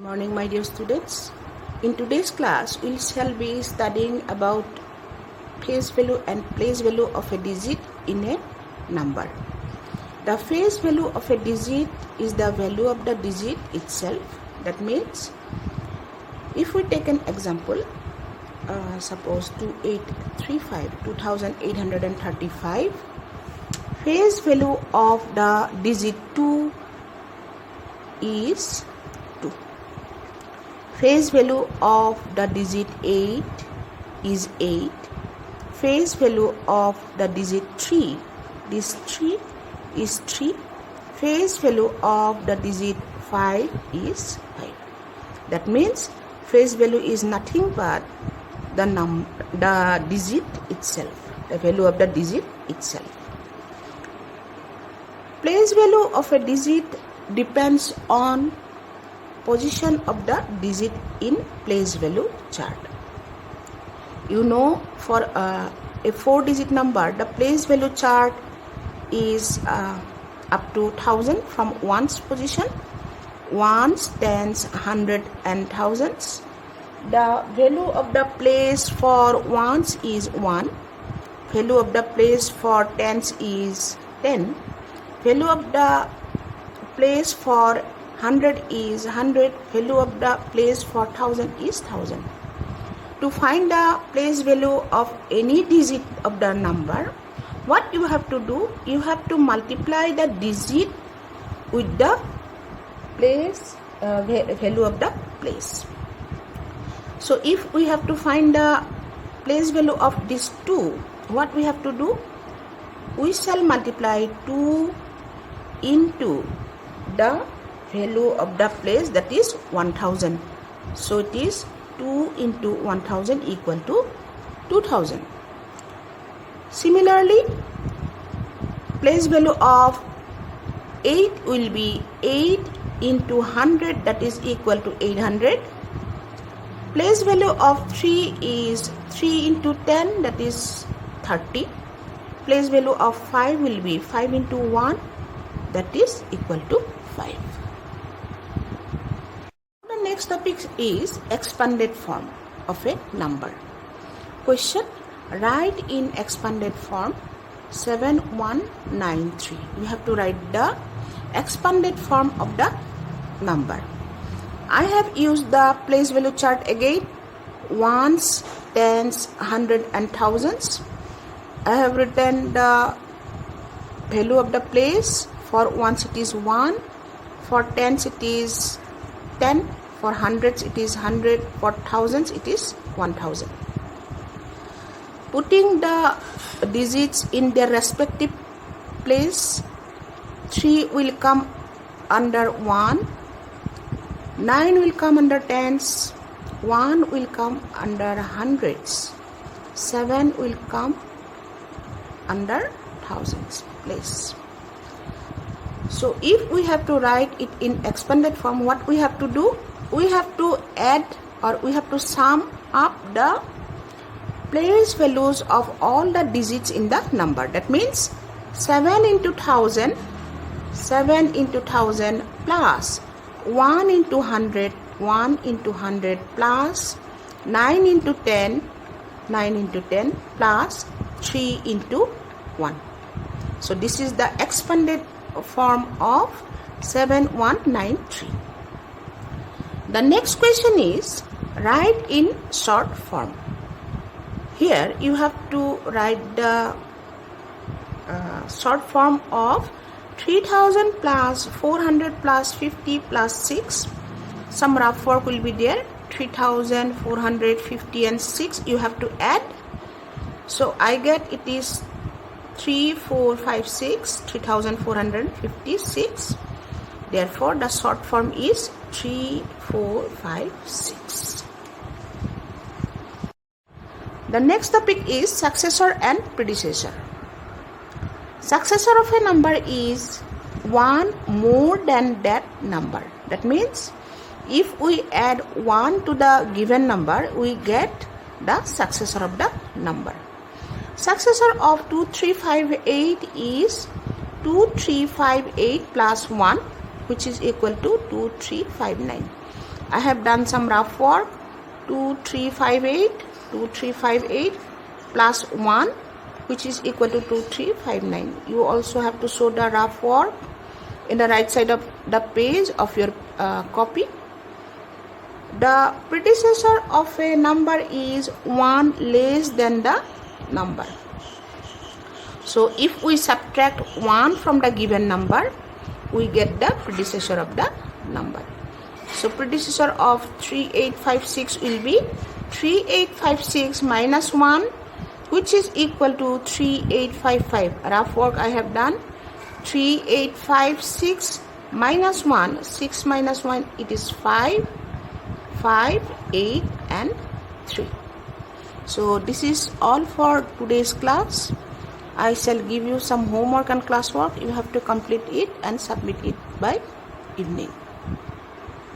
Morning, my dear students. In today's class, we shall be studying about face value and place value of a digit in a number. The face value of a digit is the value of the digit itself. That means, if we take an example, suppose 2835, face value of the digit 2 is 2. Face value of the digit 8 is 8. Face value of the digit 3, this 3 is 3. Face value of the digit 5 is 5. That means face value is nothing but the digit itself, the value of the digit itself. Place value of a digit depends on position of the digit in place value chart. You know, for a 4-digit number, the place value chart is up to 1000 from ones position, ones, tens, hundred and thousands. The value of the place for ones is 1. Value of the place for tens is 10. Value of the place for 100 is 100. Value of the place for 1000 is 1000. To find the place value of any digit of the number, what you have to do? You have to multiply the digit with the place value of the place. So if we have to find the place value of this 2, what we have to do? We shall multiply 2 into the value of the place, that is 1000. So it is 2 into 1000 equal to 2000. Similarly, place value of 8 will be 8 into 100, that is equal to 800. Place value of 3 is 3 into 10, that is 30. Place value of 5 will be 5 into 1, that is equal to 5. The next topic is expanded form of a number. Question: write in expanded form 7193. You have to write the expanded form of the number. I have used the place value chart again, ones, tens, hundred and thousands. I have written the value of the place. For ones it is 1, for tens it is 10, for hundreds it is 100, for thousands it is 1000. Putting the digits in their respective place, 3 will come under 1, 9 will come under tens, 1 will come under hundreds, 7 will come under thousands place. So if we have to write it in expanded form, what we have to do? We have to add, or we have to sum up the place values of all the digits in the number. That means 7 into 1000 plus 1 into 100 plus 9 into 10 plus 3 into 1. So this is the expanded form of 7193. The next question is write in short form. Here you have to write the short form of 3000 plus 400 plus 50 plus 6. Some rough work will be there. 3000, 450 and 6 you have to add. So I get it is 3456, 3456. Therefore the short form is 3456. The next topic is successor and predecessor. Successor of a number is one more than that number. That means if we add 1 to the given number, we get the successor of the number. Successor of 2358 is 2358 plus 1, which is equal to 2359. I have done some rough work. 2358 plus 1, which is equal to 2359. You also have to show the rough work in the right side of the page of your copy. The predecessor of a number is 1 less than the number. So if we subtract 1 from the given number, we get the predecessor of the number. So predecessor of 3856 will be 3856 minus 1, which is equal to 3855. Rough work I have done. 3856 minus 1, 6 minus 1, it is 5, 5, 8 and 3. So this is all for today's class. I shall give you some homework and classwork. You have to complete it and submit it by evening.